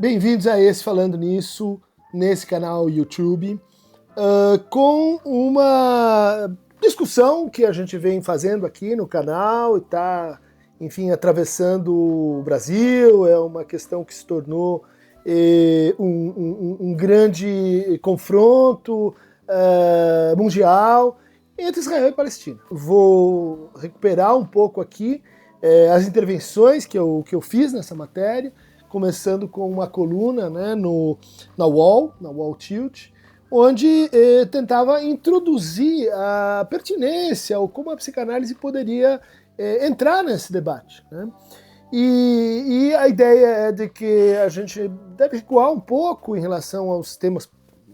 Bem-vindos a esse Falando Nisso, nesse canal YouTube, com uma discussão que a gente vem fazendo aqui no canal e está, enfim, atravessando o Brasil. É uma questão que se tornou um grande confronto mundial entre Israel e Palestina. Vou recuperar um pouco aqui as intervenções que eu fiz nessa matéria, começando com uma coluna, né, na Wall Tilt, onde tentava introduzir a pertinência, ou como a psicanálise poderia entrar nesse debate, né? E a ideia é de que a gente deve recuar um pouco em relação aos temas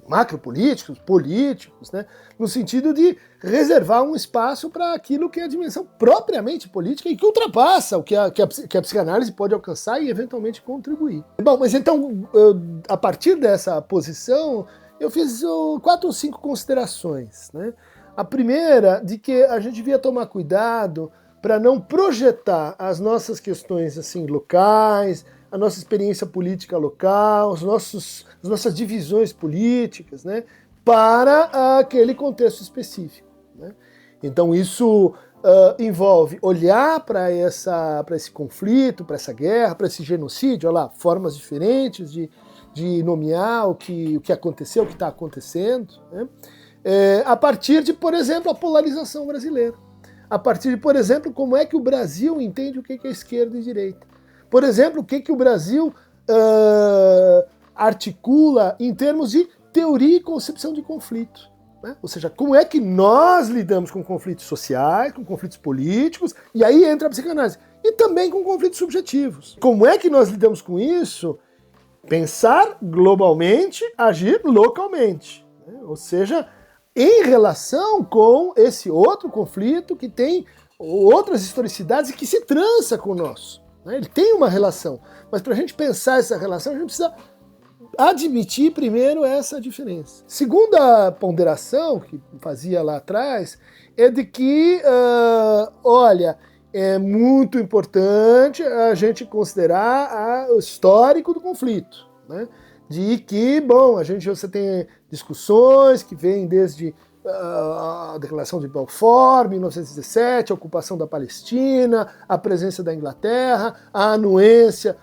macropolíticos, políticos, né, no sentido de reservar um espaço para aquilo que é a dimensão propriamente política e que ultrapassa o que a psicanálise pode alcançar e eventualmente contribuir. Bom, mas então, a partir dessa posição, eu fiz 4 ou 5 considerações, né? A primeira, de que a gente devia tomar cuidado para não projetar as nossas questões assim locais, a nossa experiência política local, as nossas divisões políticas, né, para aquele contexto específico, né? Então isso envolve olhar para esse conflito, para essa guerra, para esse genocídio, olha lá, formas diferentes de nomear o que aconteceu, o que está acontecendo, né? A partir de, por exemplo, a polarização brasileira. A partir de, por exemplo, como é que o Brasil entende o que é esquerda e direita. Por exemplo, o que o Brasil articula em termos de teoria e concepção de conflito, né? Ou seja, como é que nós lidamos com conflitos sociais, com conflitos políticos, e aí entra a psicanálise. E também com conflitos subjetivos. Como é que nós lidamos com isso? Pensar globalmente, agir localmente, né? Ou seja, em relação com esse outro conflito que tem outras historicidades e que se trança com o nosso. Ele tem uma relação, mas para a gente pensar essa relação, a gente precisa admitir primeiro essa diferença. Segunda ponderação que fazia lá atrás é de que, olha, é muito importante a gente considerar o histórico do conflito, né? De que, bom, você tem discussões que vêm desde a Declaração de Balfour, 1917, a ocupação da Palestina, a presença da Inglaterra, a anuência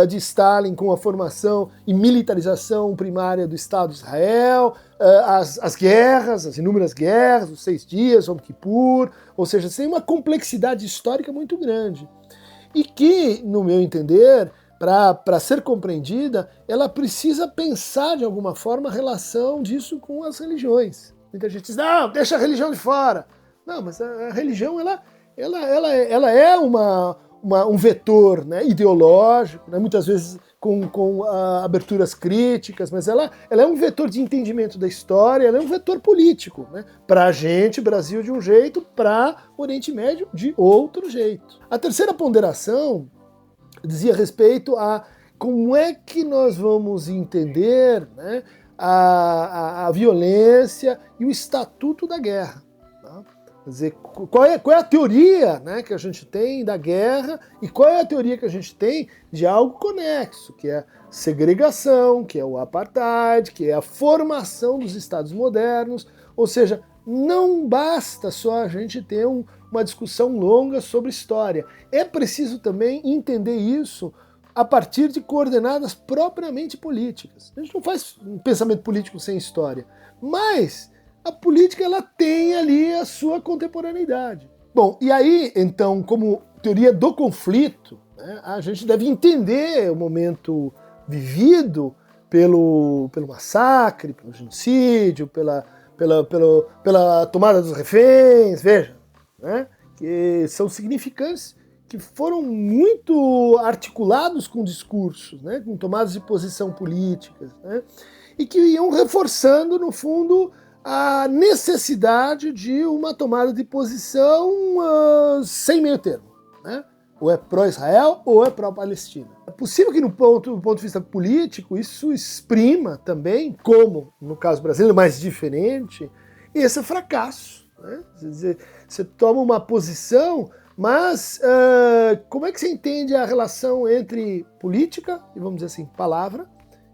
de Stalin com a formação e militarização primária do Estado de Israel, as guerras, as inúmeras guerras, os 6 dias, Yom Kippur, ou seja, tem uma complexidade histórica muito grande. E que, no meu entender, para ser compreendida, ela precisa pensar de alguma forma a relação disso com as religiões. Muita gente diz, não, deixa a religião de fora. Não, mas a religião ela é um vetor, né, ideológico, né, muitas vezes com aberturas críticas, mas ela é um vetor de entendimento da história, ela é um vetor político, né, para a gente, Brasil de um jeito, para o Oriente Médio de outro jeito. A terceira ponderação dizia respeito a como é que nós vamos entender, né, a violência e o estatuto da guerra. Tá? Quer dizer, qual é a teoria, né, que a gente tem da guerra e qual é a teoria que a gente tem de algo conexo, que é a segregação, que é o apartheid, que é a formação dos estados modernos. Ou seja, não basta só a gente ter uma discussão longa sobre história. É preciso também entender isso a partir de coordenadas propriamente políticas. A gente não faz um pensamento político sem história, mas a política ela tem ali a sua contemporaneidade. Bom, e aí, então, como teoria do conflito, né, a gente deve entender o momento vivido pelo massacre, pelo genocídio, pela tomada dos reféns, veja, né, que são significantes, que foram muito articulados com discursos, né, com tomadas de posição políticas, né, e que iam reforçando, no fundo, a necessidade de uma tomada de posição sem meio termo, né? Ou é pró-Israel ou é pró-Palestina. É possível que do ponto de vista político isso exprima também, como no caso brasileiro, mais diferente, esse fracasso, né? Quer dizer, você toma uma posição Mas como é que você entende a relação entre política, e vamos dizer assim, palavra,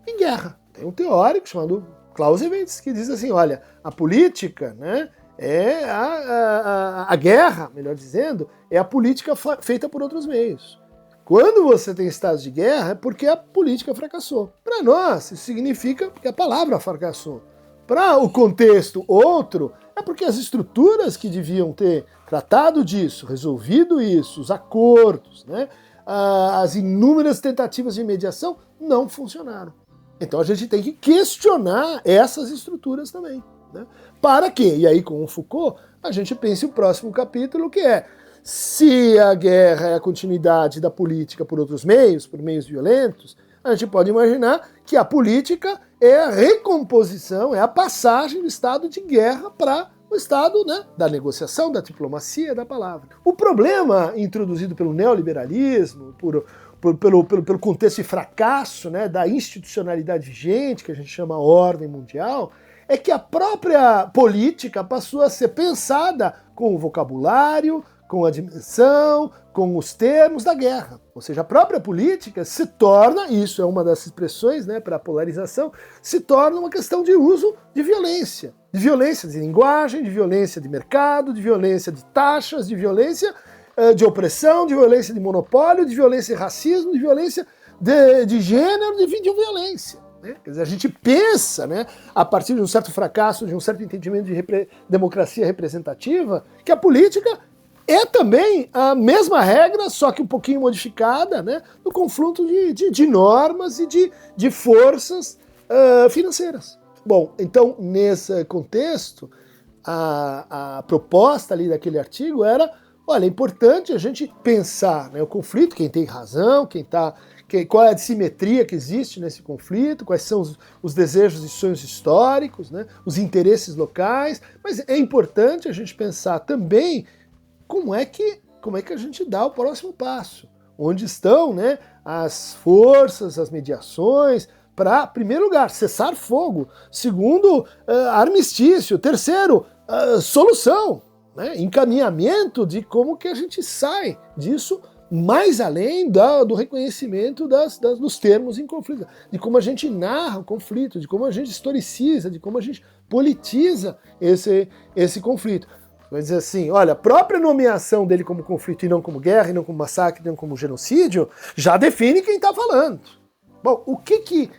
e guerra? Tem um teórico chamado Clausewitz que diz assim, olha, a política, né, é a guerra, melhor dizendo, é a política feita por outros meios. Quando você tem estados de guerra, é porque a política fracassou. Para nós, isso significa que a palavra fracassou. Para o contexto outro, é porque as estruturas que deviam ter tratado disso, resolvido isso, os acordos, né, as inúmeras tentativas de mediação não funcionaram. Então a gente tem que questionar essas estruturas também. Né? Para que, e aí com o Foucault, a gente pense o próximo capítulo, que é se a guerra é a continuidade da política por outros meios, por meios violentos, a gente pode imaginar que a política é a recomposição, é a passagem do estado de guerra para o estado, né, da negociação, da diplomacia, da palavra. O problema introduzido pelo neoliberalismo, pelo contexto de fracasso, né, da institucionalidade vigente, que a gente chama ordem mundial, é que a própria política passou a ser pensada com o vocabulário, com a dimensão, com os termos da guerra. Ou seja, a própria política se torna, isso é uma das expressões, né, para a polarização, se torna uma questão de uso de violência. De violência de linguagem, de violência de mercado, de violência de taxas, de violência de opressão, de violência de monopólio, de violência de racismo, de violência de gênero, de violência. Né? Quer dizer, a gente pensa, né, a partir de um certo fracasso, de um certo entendimento de democracia representativa, que a política é também a mesma regra, só que um pouquinho modificada, né, no confronto de normas e de forças financeiras. Bom, então, nesse contexto, a proposta ali daquele artigo era, olha, é importante a gente pensar, né, o conflito, quem tem razão, qual é a dissimetria que existe nesse conflito, quais são os desejos e sonhos históricos, né, os interesses locais, mas é importante a gente pensar também como é que a gente dá o próximo passo, onde estão, né, as forças, as mediações, para, em primeiro lugar, cessar fogo, segundo, armistício, terceiro, solução, né, encaminhamento de como que a gente sai disso, mais além do reconhecimento dos termos em conflito, de como a gente narra o conflito, de como a gente historiciza, de como a gente politiza esse conflito. Vai dizer assim, olha, a própria nomeação dele como conflito e não como guerra, e não como massacre, e não como genocídio, já define quem está falando. Bom, o que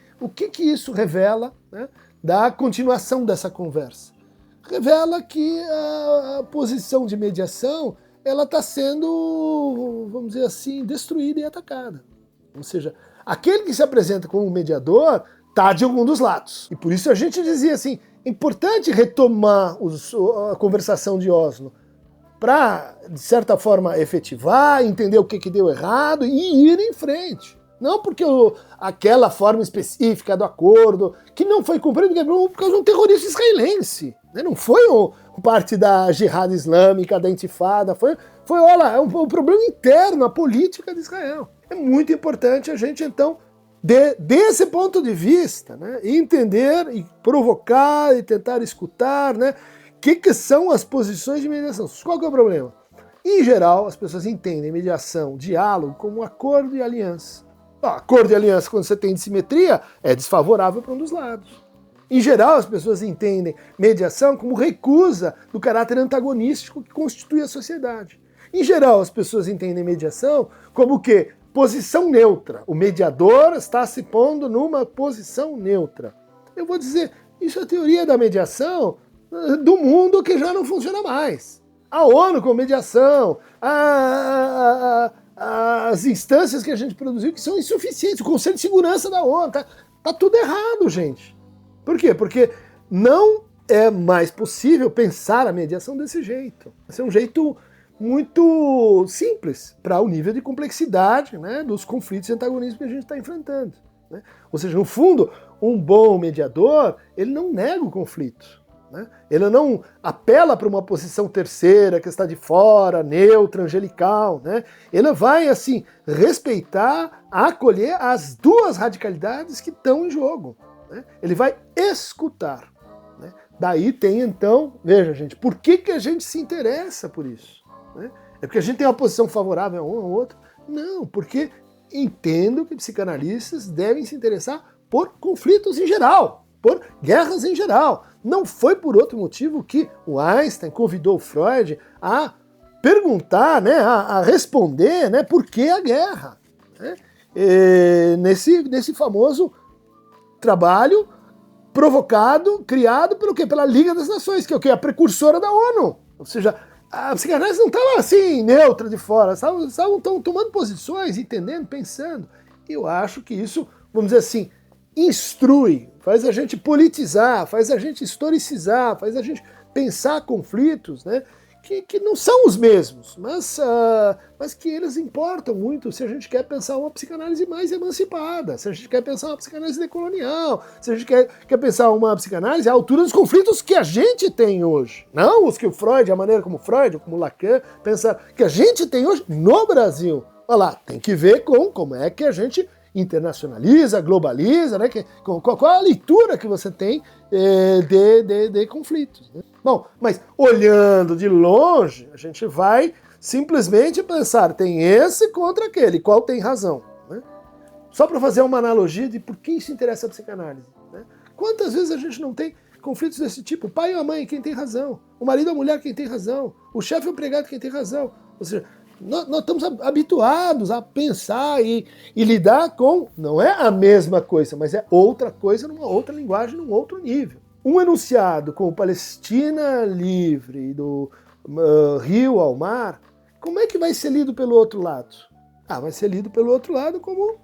isso revela, né, da continuação dessa conversa? Revela que a posição de mediação ela está sendo, vamos dizer assim, destruída e atacada. Ou seja, aquele que se apresenta como mediador está de algum dos lados. E por isso a gente dizia assim, é importante retomar a conversação de Oslo para, de certa forma, efetivar, entender o que deu errado e ir em frente. Não porque aquela forma específica do acordo, que não foi cumprida por causa de um terrorista israelense. Né? Não foi parte da jihad islâmica, da intifada, foi olha, é um problema interno, a política de Israel. É muito importante a gente, então, desse ponto de vista, né, entender e provocar e tentar escutar, né, que são as posições de mediação. Qual que é o problema? Em geral, as pessoas entendem mediação, diálogo, como acordo e aliança. Acordo e aliança, quando você tem dissimetria, é desfavorável para um dos lados. Em geral, as pessoas entendem mediação como recusa do caráter antagonístico que constitui a sociedade. Em geral, as pessoas entendem mediação como o quê? Posição neutra. O mediador está se pondo numa posição neutra. Eu vou dizer, isso é a teoria da mediação do mundo que já não funciona mais. A ONU com mediação, as instâncias que a gente produziu que são insuficientes, o Conselho de Segurança da ONU, tá tudo errado, gente. Por quê? Porque não é mais possível pensar a mediação desse jeito. Esse é um jeito muito simples para o nível de complexidade, né, dos conflitos e antagonismos que a gente está enfrentando. Né? Ou seja, no fundo, um bom mediador, ele não nega o conflito. Né? Ele não apela para uma posição terceira, que está de fora, neutra, angelical. Né? Ele vai, assim, respeitar, acolher as duas radicalidades que estão em jogo. Né? Ele vai escutar. Né? Daí tem, então, veja, gente, por que a gente se interessa por isso? Né? É porque a gente tem uma posição favorável a um ou outro? Não, porque entendo que psicanalistas devem se interessar por conflitos em geral, por guerras em geral. Não foi por outro motivo que o Einstein convidou o Freud a perguntar, né, a responder, né, por que a guerra. Né? Nesse famoso trabalho provocado, criado pelo quê? Pela Liga das Nações, que é o quê? A precursora da ONU. Ou seja, a psicanálise não estava assim, neutra de fora, estavam tomando posições, entendendo, pensando. E eu acho que isso, vamos dizer assim, instrui, faz a gente politizar, faz a gente historicizar, faz a gente pensar conflitos, né, que não são os mesmos, mas que eles importam muito se a gente quer pensar uma psicanálise mais emancipada, se a gente quer pensar uma psicanálise decolonial, se a gente quer pensar uma psicanálise à altura dos conflitos que a gente tem hoje. Não os que o Freud, a maneira como Freud, como Lacan, pensaram, que a gente tem hoje no Brasil. Olha lá, tem que ver com como é que a gente internacionaliza, globaliza, né? Qual a leitura que você tem de conflitos. Né? Bom, mas olhando de longe, a gente vai simplesmente pensar, tem esse contra aquele, qual tem razão? Né? Só para fazer uma analogia de por quem se interessa a psicanálise. Né? Quantas vezes a gente não tem conflitos desse tipo? O pai e a mãe, quem tem razão? O marido e a mulher, quem tem razão? O chefe e o empregado, quem tem razão? Ou seja, nós estamos habituados a pensar e lidar com, não é a mesma coisa, mas é outra coisa numa outra linguagem, num outro nível. Um enunciado como Palestina livre, do rio ao mar, como é que vai ser lido pelo outro lado? Vai ser lido pelo outro lado como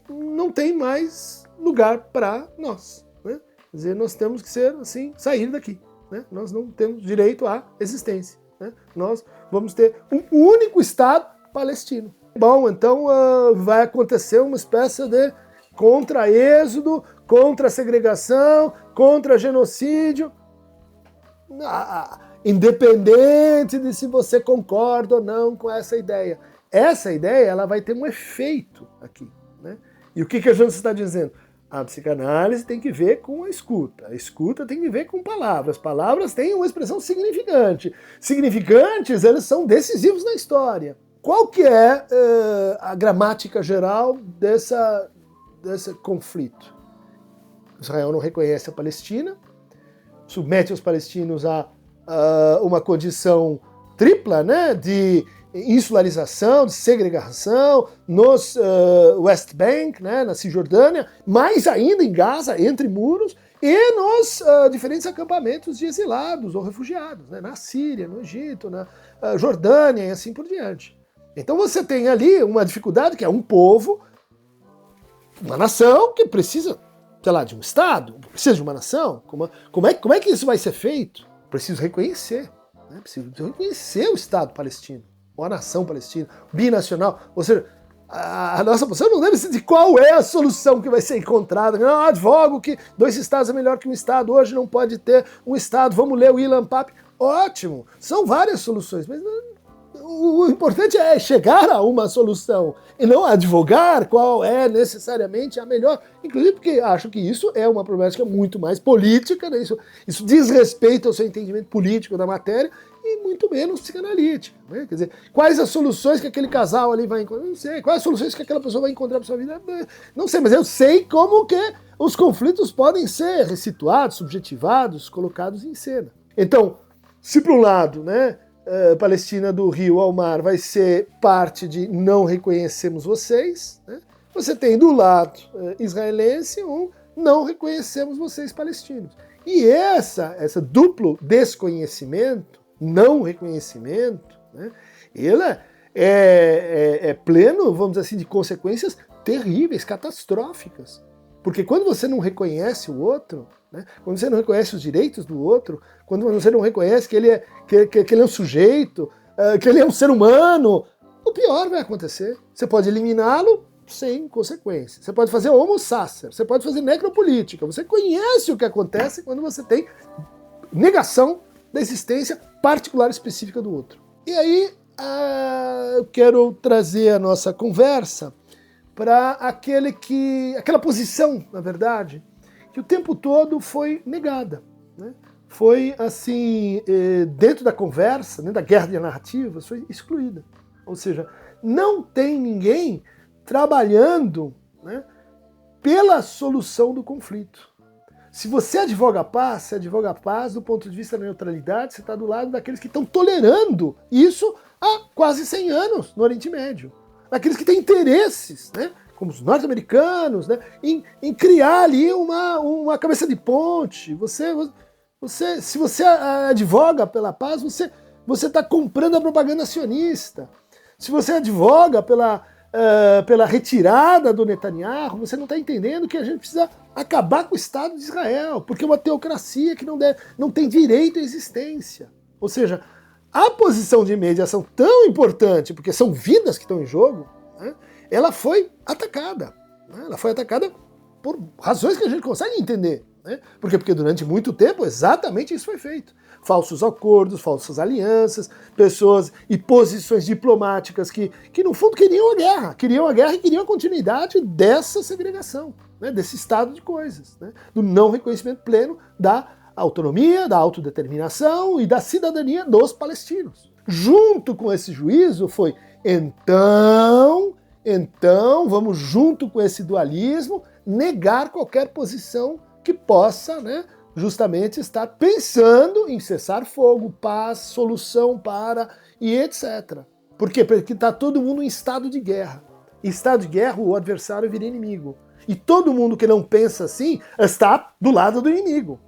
não tem mais lugar para nós. Né? Quer dizer, nós temos que ser assim, sair daqui. Né? Nós não temos direito à existência. Né? Nós vamos ter um único Estado palestino. Bom, então vai acontecer uma espécie de contra-êxodo, contra-segregação, contra-genocídio, independente de se você concorda ou não com essa ideia. Essa ideia ela vai ter um efeito aqui. Né? E o que a gente está dizendo? A psicanálise tem que ver com a escuta tem que ver com palavras. Palavras têm uma expressão significante. Significantes, eles são decisivos na história. Qual que é a gramática geral desse conflito? Israel não reconhece a Palestina, submete os palestinos a uma condição tripla, né, de insularização, de segregação, nos West Bank, né, na Cisjordânia, mais ainda em Gaza, entre muros, e nos diferentes acampamentos de exilados ou refugiados, né, na Síria, no Egito, na Jordânia e assim por diante. Então você tem ali uma dificuldade que é um povo, uma nação que precisa, sei lá, de um Estado, precisa de uma nação. Como é que isso vai ser feito? Preciso reconhecer, né? Preciso reconhecer o Estado palestino, ou a nação palestina, binacional. Ou seja, a nossa posição não deve ser de qual é a solução que vai ser encontrada. Não, advogo que 2 Estados é melhor que um Estado, hoje não pode ter um Estado, vamos ler o Ilan Pappe. Ótimo, são várias soluções, mas o importante é chegar a uma solução e não advogar qual é necessariamente a melhor. Inclusive porque acho que isso é uma problemática muito mais política, né? Isso diz respeito ao seu entendimento político da matéria e muito menos psicanalítica. Né? Quer dizer, quais as soluções que aquele casal ali vai encontrar? Não sei. Quais as soluções que aquela pessoa vai encontrar para sua vida? Não sei, mas eu sei como que os conflitos podem ser ressituados, subjetivados, colocados em cena. Então, se por um lado, né, Palestina do rio ao mar vai ser parte de não reconhecemos vocês, né? Você tem do lado israelense um não reconhecemos vocês palestinos. E essa duplo desconhecimento, não reconhecimento, né, ele é pleno, vamos dizer assim, de consequências terríveis, catastróficas. Porque quando você não reconhece o outro, né, quando você não reconhece os direitos do outro, quando você não reconhece que ele é um sujeito, que ele é um ser humano, o pior vai acontecer. Você pode eliminá-lo sem consequência. Você pode fazer homo sacer, você pode fazer necropolítica. Você conhece o que acontece quando você tem negação da existência particular específica do outro. E aí eu quero trazer a nossa conversa para aquela posição, na verdade, que o tempo todo foi negada. Né? foi assim, dentro da conversa, dentro da guerra de narrativas, foi excluída. Ou seja, não tem ninguém trabalhando, né, pela solução do conflito. Se você advoga a paz, você advoga a paz do ponto de vista da neutralidade, você está do lado daqueles que estão tolerando isso há quase 100 anos no Oriente Médio. Daqueles que têm interesses, né, como os norte-americanos, né, em criar ali uma cabeça de ponte. Se você advoga pela paz, você está comprando a propaganda sionista. Se você advoga pela retirada do Netanyahu, você não está entendendo que a gente precisa acabar com o Estado de Israel, porque é uma teocracia que não tem direito à existência. Ou seja, a posição de mediação tão importante, porque são vidas que estão em jogo, né, ela foi atacada. Né, ela foi atacada por razões que a gente consegue entender. Né? Por quê? Porque durante muito tempo exatamente isso foi feito. Falsos acordos, falsas alianças, pessoas e posições diplomáticas que no fundo queriam a guerra e queriam a continuidade dessa segregação, né? Desse estado de coisas, né? Do não reconhecimento pleno da autonomia, da autodeterminação e da cidadania dos palestinos. Junto com esse juízo foi, então, vamos junto com esse dualismo negar qualquer posição que possa, né, justamente estar pensando em cessar fogo, paz, solução para e etc. Por quê? Porque está todo mundo em estado de guerra. Em estado de guerra, o adversário vira inimigo. E todo mundo que não pensa assim está do lado do inimigo.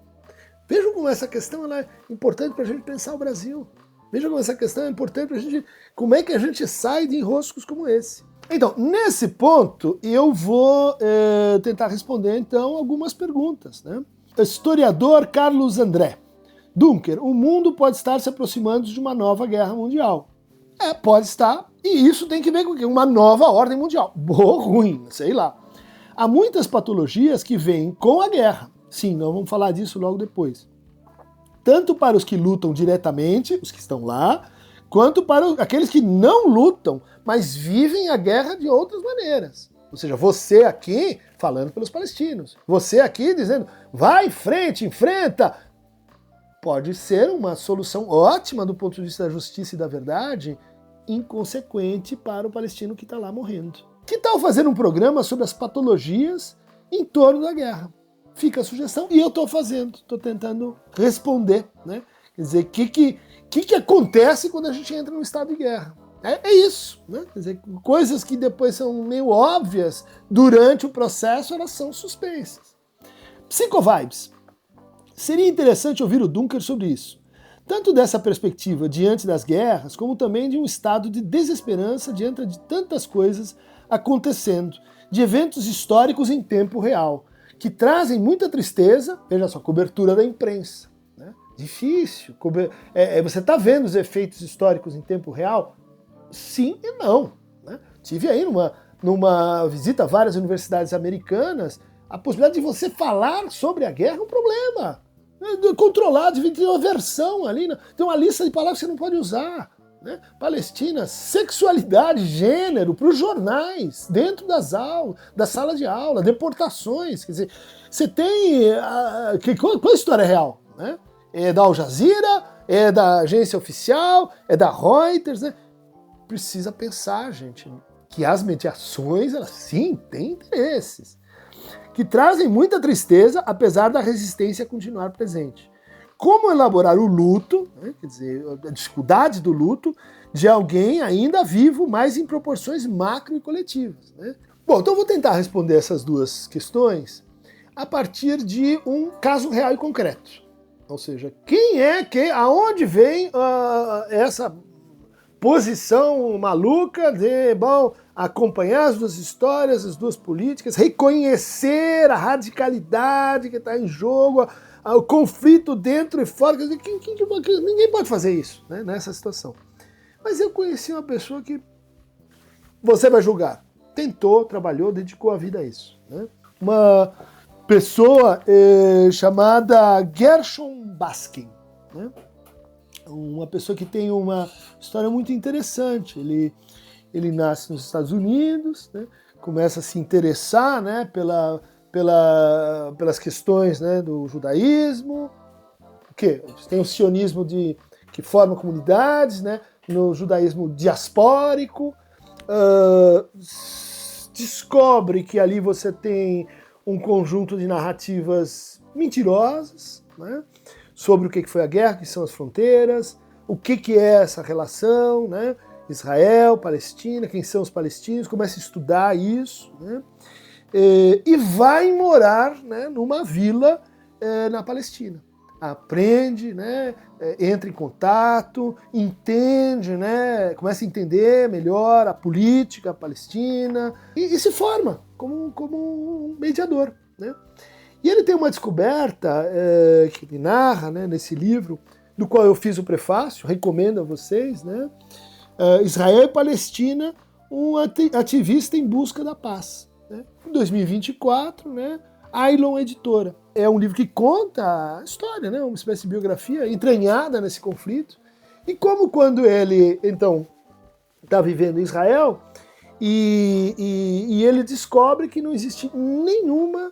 Vejam como essa questão ela é importante para a gente pensar o Brasil. Vejam como essa questão é importante para a gente... Como é que a gente sai de enroscos como esse? Então, nesse ponto, eu vou tentar responder, então, algumas perguntas. Né? Historiador Carlos André. Dunker, o mundo pode estar se aproximando de uma nova guerra mundial. Pode estar, e isso tem que ver com o quê? Uma nova ordem mundial. Boa ou ruim, sei lá. Há muitas patologias que vêm com a guerra. Sim, nós vamos falar disso logo depois. Tanto para os que lutam diretamente, os que estão lá, quanto para aqueles que não lutam, mas vivem a guerra de outras maneiras. Ou seja, você aqui falando pelos palestinos, você aqui dizendo, vai em frente, enfrenta. Pode ser uma solução ótima do ponto de vista da justiça e da verdade, inconsequente para o palestino que está lá morrendo. Que tal fazer um programa sobre as patologias em torno da guerra? Fica a sugestão e eu estou fazendo, estou tentando responder, né? Quer dizer, o que acontece quando a gente entra num estado de guerra? É isso, né? Quer dizer, coisas que depois são meio óbvias durante o processo, elas são suspensas. Psicovibes. Seria interessante ouvir o Dunker sobre isso. Tanto dessa perspectiva diante das guerras, como também de um estado de desesperança diante de tantas coisas acontecendo, de eventos históricos em tempo real, que trazem muita tristeza, veja só, cobertura da imprensa. Né? Difícil. Você está vendo os efeitos históricos em tempo real? Sim e não. Né? Tive aí numa visita a várias universidades americanas, a possibilidade de você falar sobre a guerra é um problema. Controlado, devia ter uma versão ali, né? Tem uma lista de palavras que você não pode usar. Né? Palestina, sexualidade, gênero, para os jornais, dentro das aulas, da sala de aula, deportações. Quer dizer, você tem... Qual a história real? Né? É da Al Jazeera, é da agência oficial, é da Reuters, né? Precisa pensar, gente, que as mediações, elas sim têm interesses, que trazem muita tristeza, apesar da resistência continuar presente. Como elaborar o luto, né, quer dizer, a dificuldade do luto de alguém ainda vivo, mas em proporções macro e coletivas. Né? Bom, então eu vou tentar responder essas duas questões a partir de um caso real e concreto. Ou seja, aonde vem essa posição maluca de, acompanhar as duas histórias, as duas políticas, reconhecer a radicalidade que está em jogo, o conflito dentro e fora. Ninguém pode fazer isso, né, nessa situação. Mas eu conheci uma pessoa que você vai julgar. Tentou, trabalhou, dedicou a vida a isso. Né? Uma pessoa chamada Gershon Baskin. Né? Uma pessoa que tem uma história muito interessante. Ele nasce nos Estados Unidos, né? Começa a se interessar, né, pelas questões, né, do judaísmo, quê? Tem o sionismo que forma comunidades, né? No judaísmo diaspórico, descobre que ali você tem um conjunto de narrativas mentirosas, né? Sobre o que foi a guerra, o que são as fronteiras, o que é essa relação, né? Israel, Palestina, quem são os palestinos, começa a estudar isso, né? E vai morar, né, numa vila na Palestina. Aprende, né, entra em contato, entende, né, começa a entender melhor a política palestina e se forma como um mediador, né? E ele tem uma descoberta que ele narra, né, nesse livro, do qual eu fiz o prefácio, recomendo a vocês, né? Israel e Palestina, um ativista em busca da paz. Né? Em 2024, né, Aylon Editora. É um livro que conta a história, né, uma espécie de biografia entranhada nesse conflito. E como quando ele, então, está vivendo em Israel, e ele descobre que não existe nenhuma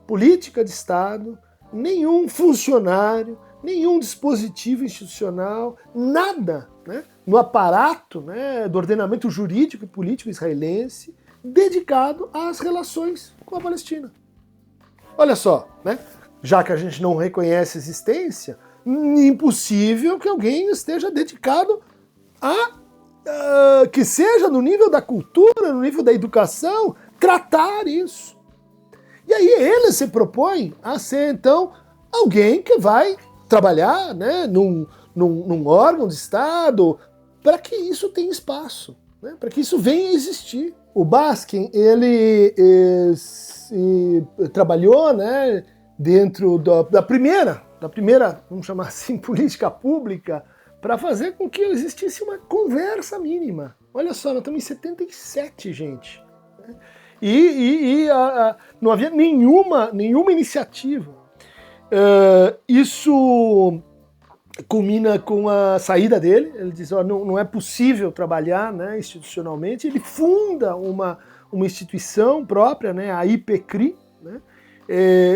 política de Estado, nenhum funcionário, nenhum dispositivo institucional, nada, né, no aparato, né, do ordenamento jurídico e político israelense dedicado às relações com a Palestina. Olha só, né, já que a gente não reconhece a existência, impossível que alguém esteja dedicado a que seja no nível da cultura, no nível da educação, tratar isso. E aí ele se propõe a ser, então, alguém que vai trabalhar, né, num órgão de Estado para que isso tenha espaço, né, para que isso venha a existir. O Baskin, ele trabalhou, né, dentro da primeira, vamos chamar assim, política pública, para fazer com que existisse uma conversa mínima. Olha só, nós estamos em 77, gente. Não havia nenhuma iniciativa. Isso culmina com a saída dele. Ele diz, não é possível trabalhar, né, institucionalmente. Ele funda uma instituição própria, né, a IPCRI, né,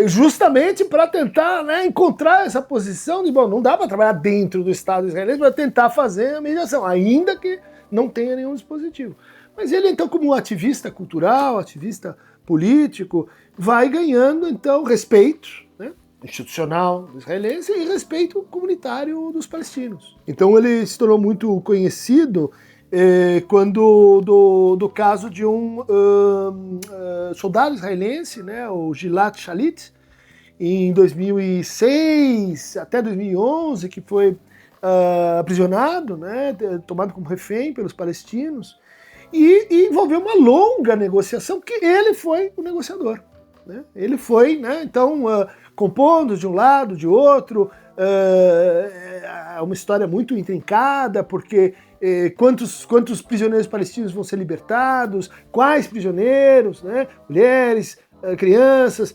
justamente para tentar, né, encontrar essa posição de, bom, não dá para trabalhar dentro do Estado israelense para tentar fazer a mediação, ainda que não tenha nenhum dispositivo. Mas ele, então, como um ativista cultural, ativista político, vai ganhando, então, respeito, né, institucional do israelense e respeito comunitário dos palestinos. Então ele se tornou muito conhecido quando do caso de um soldado israelense, né, o Gilad Shalit, em 2006 até 2011, que foi aprisionado, né, tomado como refém pelos palestinos, e envolveu uma longa negociação, que ele foi o negociador. Né? Ele foi, né, então, compondo de um lado, de outro, uma história muito intrincada, porque quantos prisioneiros palestinos vão ser libertados, quais prisioneiros, né, mulheres, crianças,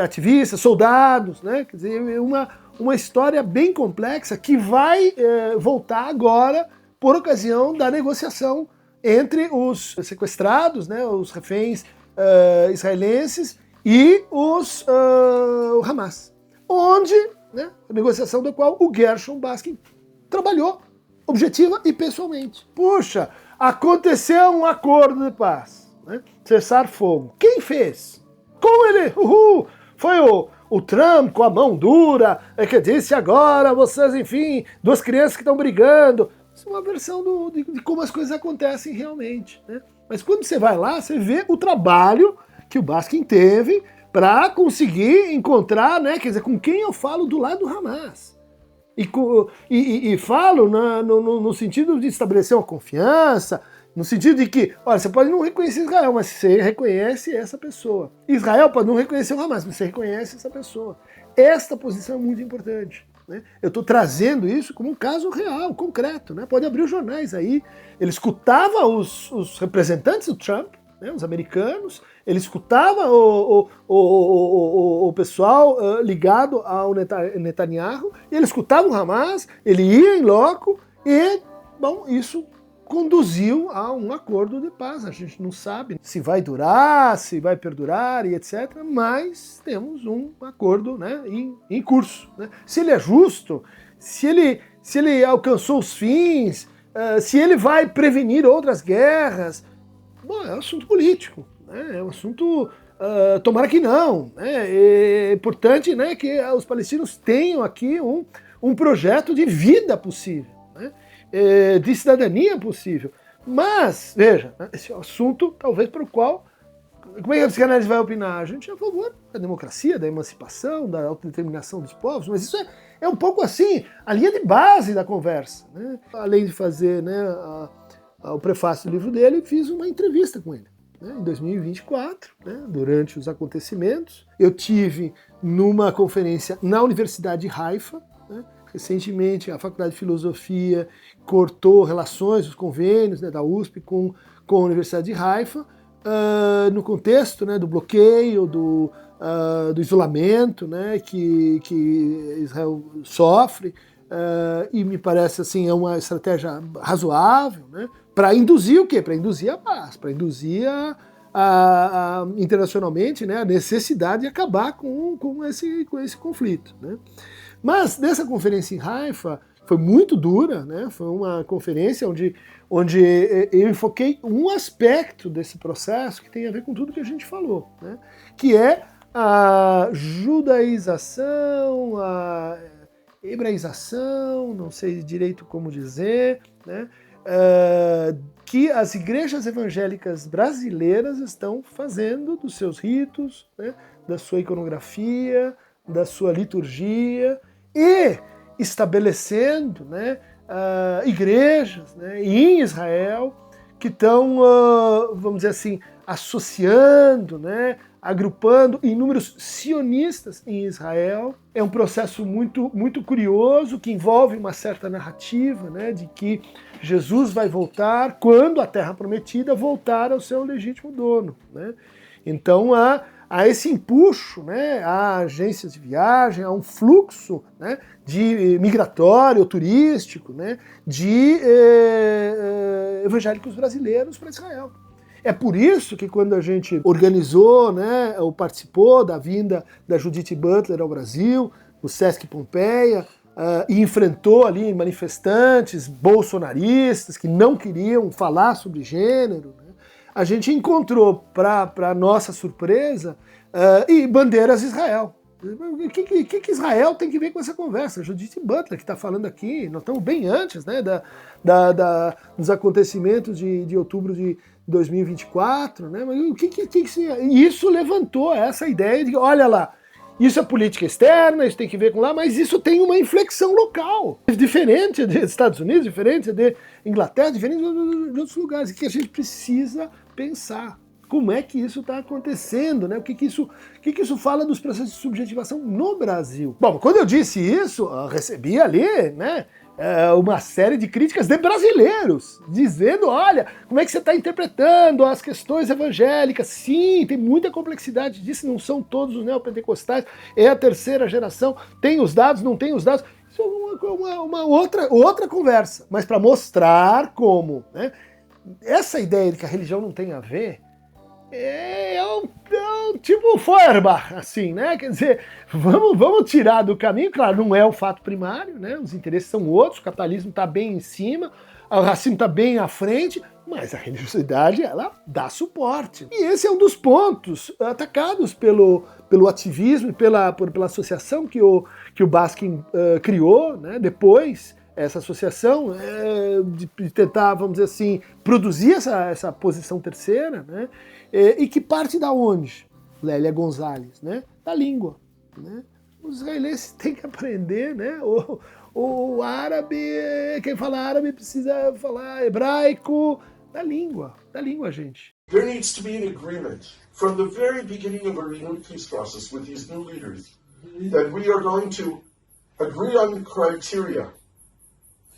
ativistas, soldados, né, quer dizer, uma história bem complexa que vai voltar agora por ocasião da negociação entre os sequestrados, né, os reféns israelenses e o Hamas, onde, né, a negociação da qual o Gershon Baskin trabalhou objetiva e pessoalmente. Puxa, aconteceu um acordo de paz, né, cessar fogo. Quem fez? Como ele? Foi o Trump com a mão dura, que disse agora vocês, enfim, duas crianças que estão brigando. Isso é uma versão de como as coisas acontecem realmente, né? Mas quando você vai lá, você vê o trabalho que o Baskin teve para conseguir encontrar, né, quer dizer, com quem eu falo do lado do Hamas. E falo no sentido de estabelecer uma confiança, no sentido de que, olha, você pode não reconhecer Israel, mas você reconhece essa pessoa. Israel pode não reconhecer o Hamas, mas você reconhece essa pessoa. Esta posição é muito importante. Né? Eu estou trazendo isso como um caso real, concreto. Né? Pode abrir os jornais aí. Ele escutava os representantes do Trump, né, os americanos, ele escutava o pessoal ligado ao Netanyahu, ele escutava o Hamas, ele ia em loco e, bom, isso conduziu a um acordo de paz. A gente não sabe se vai durar, se vai perdurar e etc., mas temos um acordo, né, em curso. Né? Se ele é justo, se ele alcançou os fins, se ele vai prevenir outras guerras, bom, é um assunto político, né? É um assunto... tomara que não. Né? É importante, né, que os palestinos tenham aqui um projeto de vida possível, né? De cidadania possível. Mas, veja, esse é um assunto talvez para o qual... Como é que a psicanálise vai opinar? A gente é a favor da democracia, da emancipação, da autodeterminação dos povos, mas isso é um pouco assim, a linha de base da conversa. Né? Além de fazer, né, o prefácio do livro dele, fiz uma entrevista com ele. Em 2024, né, durante os acontecimentos, eu tive numa conferência na Universidade de Haifa. Né, recentemente, a Faculdade de Filosofia cortou relações, os convênios, né, da USP com a Universidade de Haifa, no contexto, né, do bloqueio, do isolamento, né, que Israel sofre, e me parece assim, é uma estratégia razoável, né, para induzir o quê? Para induzir a paz, para induzir internacionalmente, né, a necessidade de acabar com esse conflito. Né. Mas nessa conferência em Haifa foi muito dura, né, foi uma conferência onde eu enfoquei um aspecto desse processo que tem a ver com tudo que a gente falou, né, que é a judaização, a hebraização, não sei direito como dizer, né, que as igrejas evangélicas brasileiras estão fazendo dos seus ritos, né, da sua iconografia, da sua liturgia e estabelecendo, né, igrejas, né, em Israel que estão, vamos dizer assim, associando, né, agrupando inúmeros sionistas em Israel. É um processo muito, muito curioso, que envolve uma certa narrativa, né, de que Jesus vai voltar quando a Terra Prometida voltar ao seu legítimo dono. Né? Então há esse empuxo, né, a agências de viagem, a um fluxo, né, de migratório, turístico, né, de evangélicos brasileiros para Israel. É por isso que quando a gente organizou, né, ou participou da vinda da Judith Butler ao Brasil, no Sesc Pompeia, e enfrentou ali manifestantes bolsonaristas que não queriam falar sobre gênero, né, a gente encontrou, para nossa surpresa, e bandeiras de Israel. O que Israel tem que ver com essa conversa? Judith Butler, que está falando aqui, nós estamos bem antes, né, dos acontecimentos de outubro de 2024, né? Mas isso levantou essa ideia de que, olha lá, isso é política externa, isso tem que ver com lá, mas isso tem uma inflexão local, diferente dos Estados Unidos, diferente de Inglaterra, diferente de outros lugares, que a gente precisa pensar. Como é que isso está acontecendo, né? O que isso fala dos processos de subjetivação no Brasil? Bom, quando eu disse isso, eu recebi ali, né, uma série de críticas de brasileiros, dizendo, olha, como é que você está interpretando as questões evangélicas? Sim, tem muita complexidade disso, não são todos os neopentecostais, é a terceira geração, tem os dados, não tem os dados. Isso é uma outra conversa, mas para mostrar como, né, essa ideia de que a religião não tem a ver, é um tipo Feuerbach, assim, né? Quer dizer, vamos tirar do caminho, claro, não é o fato primário, né? Os interesses são outros, o capitalismo está bem em cima, o racismo está bem à frente, mas a religiosidade, ela dá suporte. E esse é um dos pontos atacados pelo ativismo e pela associação que o Baskin criou, né? Depois, essa associação de tentar, vamos dizer assim, produzir essa posição terceira, né? E que parte da onde? Lélia Gonzalez, né? Da língua. Né? Os israelenses têm que aprender, né? O árabe, quem fala árabe precisa falar hebraico, da língua, gente. There needs to be an agreement from the very beginning of a renewed peace process with these new leaders that we are going to agree on criteria.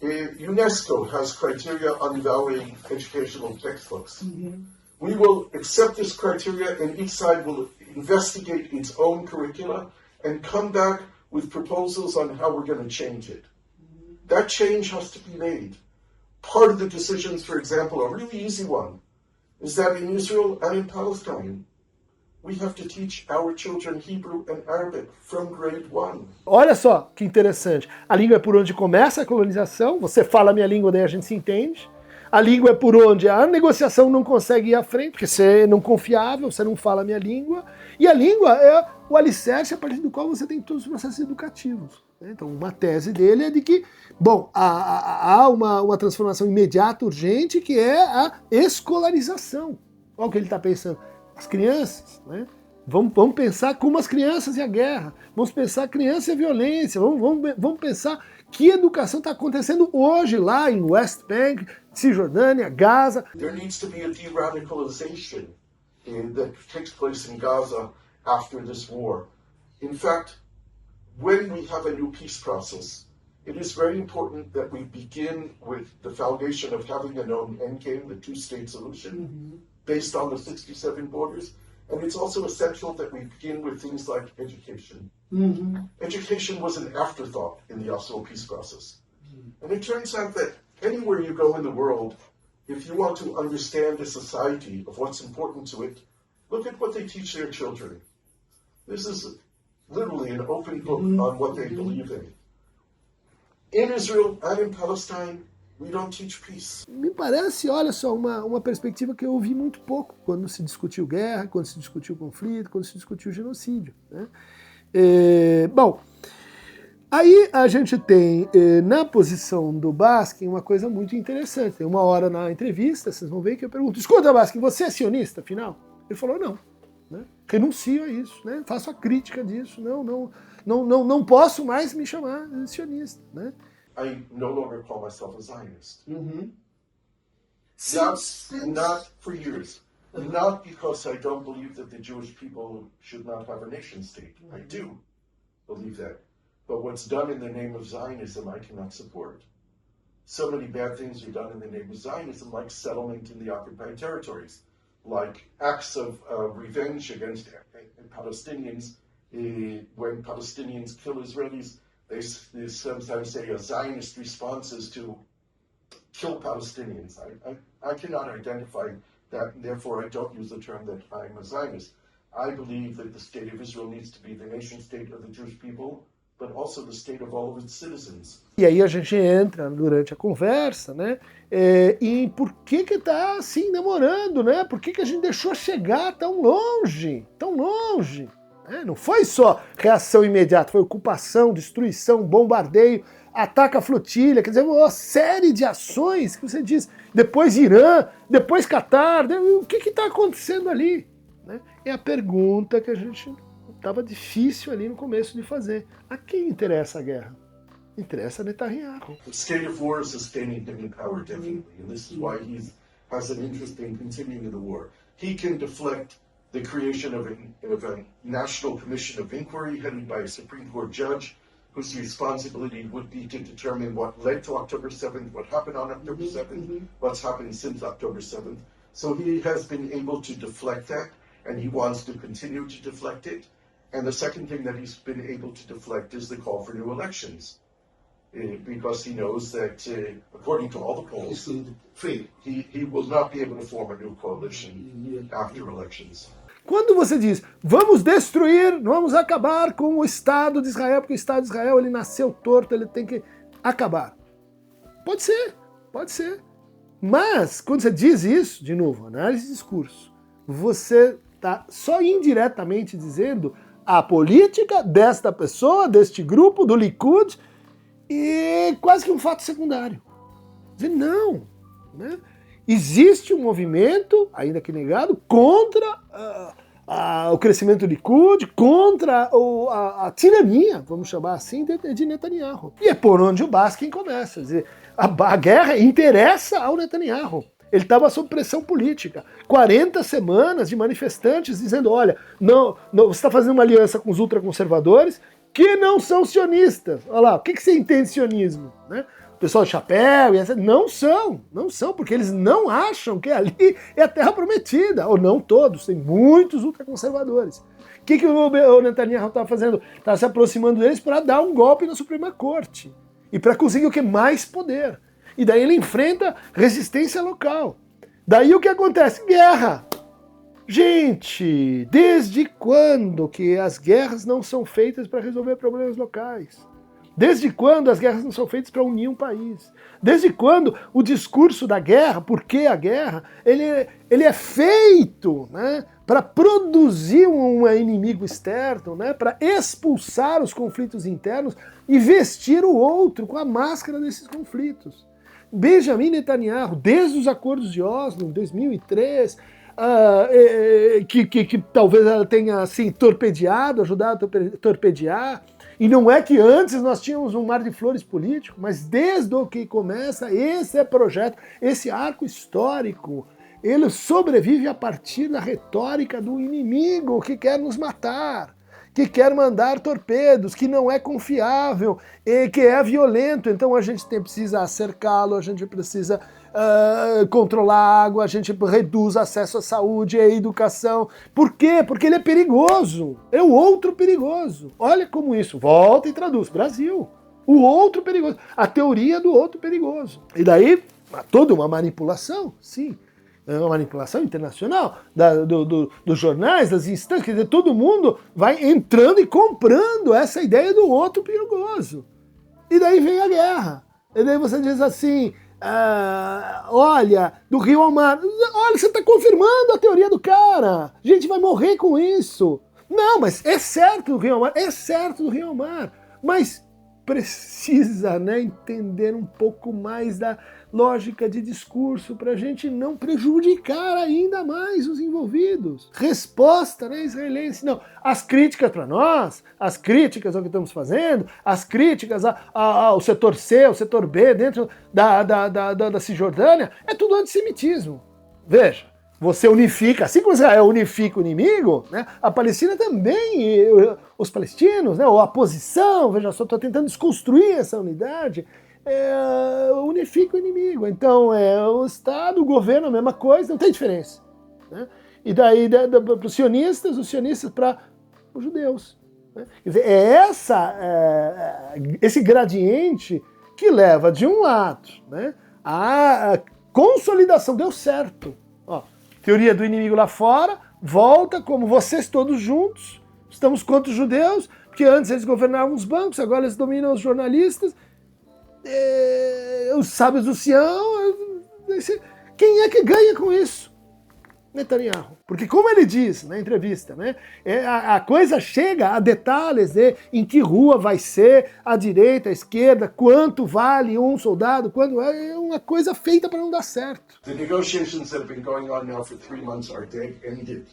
UNESCO has criteria on evaluating educational textbooks. We will accept this criteria and each side will investigate its own curricula and come back with proposals on how we're going to change it. That change has to be made. part of the decisions, for example, a really easy one, is that in Israel and in Palestine, we have to teach our children Hebrew and Arabic from grade 1. Olha só que interessante. A língua é por onde começa a colonização, você fala a minha língua, daí a gente se entende. A língua é por onde a negociação não consegue ir à frente, porque você é não confiável, você não fala a minha língua. E a língua é o alicerce a partir do qual você tem todos os processos educativos. Então, uma tese dele é de que, bom, há uma transformação imediata, urgente, que é a escolarização. Olha o que ele está pensando. As crianças, né? Vamos pensar como as crianças e a guerra. Vamos pensar a criança e a violência. Vamos pensar que educação está acontecendo hoje lá em West Bank, Cisjordânia, Gaza. There needs to be a de-radicalization that takes place in Gaza after this war. In fact, when we have a new peace process, it is very important that we begin with the foundation of having a known endgame, the two-state solution, based on the 67 borders. And it's also essential that we begin with things like education. Education was an afterthought in the Oslo peace process. And it turns out that anywhere you go in the world, if you want to understand a society of what's important to it, look at what they teach their children. This is literally an open book on what they believe in. In Israel and in Palestine, we don't teach peace. Me parece, olha só, uma perspectiva que eu ouvi muito pouco quando se discutiu guerra, quando se discutiu conflito, quando se discutiu genocídio, né? Bom, aí a gente tem na posição do Baskin uma coisa muito interessante. Tem uma hora na entrevista, vocês vão ver que eu pergunto: escuta, Baskin, você é sionista, afinal? Ele falou: não, né? Renuncio a isso, né? Faço a crítica disso, não posso mais me chamar de sionista, né? I no longer call myself a Zionist. Not for years. Not because I don't believe that the Jewish people should not have a nation state. I do believe that. But what's done in the name of Zionism, I cannot support. So many bad things are done in the name of Zionism, like settlement in the occupied territories, like acts of revenge against Palestinians. When Palestinians kill Israelis, they sometimes say a Zionist response is to kill Palestinians. I cannot identify that, and therefore I don't use the term that I'm a Zionist. I believe that the state of Israel needs to be the nation state of the Jewish people, but also the state of all of its citizens. E aí a gente entra durante a conversa, né, em por que está assim demorando, né? Por que a gente deixou chegar tão longe, tão longe? Não foi só reação imediata, foi ocupação, destruição, bombardeio, ataque à flotilha, quer dizer, uma série de ações que você diz, depois Irã, depois Catar, o que está acontecendo ali? Né? É a pergunta que a gente estava difícil ali no começo de fazer. A quem interessa a guerra? Interessa a Netanyahu. The state of war is sustaining him in power, definitely, and this is why he has an interest in continuing the war. He can deflect the creation of a national commission of inquiry headed by a Supreme Court judge whose responsibility would be to determine what led to October 7th, what happened on October 7th, what's happened since October 7th. So he has been able to deflect that, and he wants to continue to deflect it. And the second thing that he's been able to deflect is the call for new elections. Because he knows that, according to all the polls, he will not be able to form a new coalition after elections. Quando você diz, vamos destruir, vamos acabar com o Estado de Israel, porque o Estado de Israel ele nasceu torto, ele tem que acabar. Pode ser, pode ser. Mas, quando você diz isso, de novo, análise de discurso, você está só indiretamente dizendo a política desta pessoa, deste grupo, do Likud, e quase que um fato secundário. Dizer, não, né? Existe um movimento, ainda que negado, contra o crescimento do Likud, contra a tirania, vamos chamar assim, de Netanyahu. E é por onde o Baskin começa. Quer dizer, a guerra interessa ao Netanyahu. Ele estava sob pressão política. 40 semanas de manifestantes dizendo, olha, não, você está fazendo uma aliança com os ultraconservadores que não são sionistas. Olha lá, o que você entende de sionismo? Né? O pessoal de chapéu, não são, porque eles não acham que ali é a terra prometida. Ou não todos, tem muitos ultraconservadores. O que o Netanyahu estava fazendo? Estava se aproximando deles para dar um golpe na Suprema Corte. E para conseguir o quê? Mais poder. E daí ele enfrenta resistência local. Daí o que acontece? Guerra! Gente, desde quando que as guerras não são feitas para resolver problemas locais? Desde quando as guerras não são feitas para unir um país? Desde quando o discurso da guerra, por que a guerra, ele é feito, né, para produzir um inimigo externo, né, para expulsar os conflitos internos e vestir o outro com a máscara desses conflitos? Benjamin Netanyahu, desde os acordos de Oslo, em 2003, que talvez ela tenha assim, ajudado a torpedear, e não é que antes nós tínhamos um mar de flores político, mas desde o que começa esse projeto, esse arco histórico, ele sobrevive a partir da retórica do inimigo que quer nos matar, que quer mandar torpedos, que não é confiável, e que é violento. Então a gente precisa cercá-lo, a gente precisa controlar a água, a gente reduz acesso à saúde e à educação. Por quê? Porque ele é perigoso. É o outro perigoso. Olha como isso. Volta e traduz. Brasil. O outro perigoso. A teoria do outro perigoso. E daí, toda uma manipulação, sim. É uma manipulação internacional dos jornais, das instâncias, quer dizer, todo mundo vai entrando e comprando essa ideia do outro perigoso. E daí vem a guerra. E daí você diz assim, olha, do rio ao mar, olha, você está confirmando a teoria do cara, a gente vai morrer com isso. Não, mas é certo do rio ao mar, é certo do rio ao mar, mas precisa, né, entender um pouco mais da lógica de discurso para a gente não prejudicar ainda mais os envolvidos. Resposta, né, israelense, não. As críticas para nós, as críticas ao que estamos fazendo, as críticas ao setor C, ao setor B dentro da Cisjordânia, é tudo antissemitismo. Veja, você unifica, assim como Israel unifica o inimigo, né, a Palestina também, os palestinos, né, ou a posição, veja só, estou tentando desconstruir essa unidade, unifica o inimigo. Então, o Estado, o governo, a mesma coisa, não tem diferença. Né? E daí, para os sionistas para os judeus. Né? Quer dizer, esse gradiente que leva, de um lado, né, a consolidação, deu certo. Ó, teoria do inimigo lá fora, volta como vocês todos juntos, estamos contra os judeus, porque antes eles governavam os bancos, agora eles dominam os jornalistas, os sábios do Sião. Quem é que ganha com isso? Netanyahu. Porque como ele diz na entrevista, né, a coisa chega a detalhes de em que rua vai ser, a direita, a esquerda, quanto vale um soldado, quando é uma coisa feita para não dar certo. The negotiations that have been going on now for 3 months are dead ended.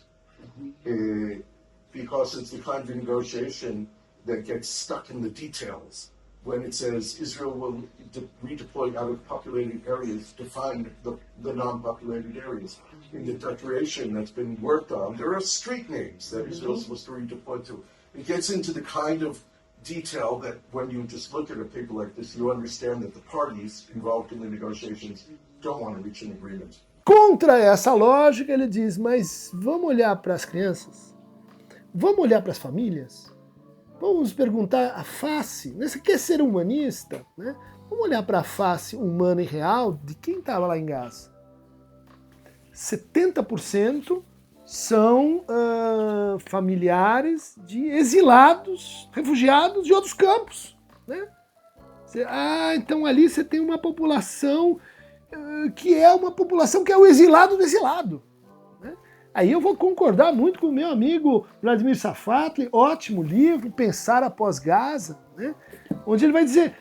Because it's the kind of negotiation that gets stuck in the details. When it says Israel will redeploy out of populated areas to find the non-populated areas. In the declaration that's been worked on, there are street names that Israel is supposed to redeploy to. It gets into the kind of detail that when you just look at a paper like this, you understand that the parties involved in the negotiations don't want to reach an agreement. Contra essa lógica, ele diz, mas vamos olhar para as crianças? Vamos olhar para as famílias? Vamos perguntar a face, né? Você quer ser humanista? Né? Vamos olhar para a face humana e real de quem estava lá em Gaza. 70% são familiares de exilados, refugiados de outros campos. Né? Então ali você tem uma população que é o exilado do exilado. Aí eu vou concordar muito com o meu amigo Vladimir Safatli, ótimo livro, Pensar Após Gaza, né? Onde ele vai dizer,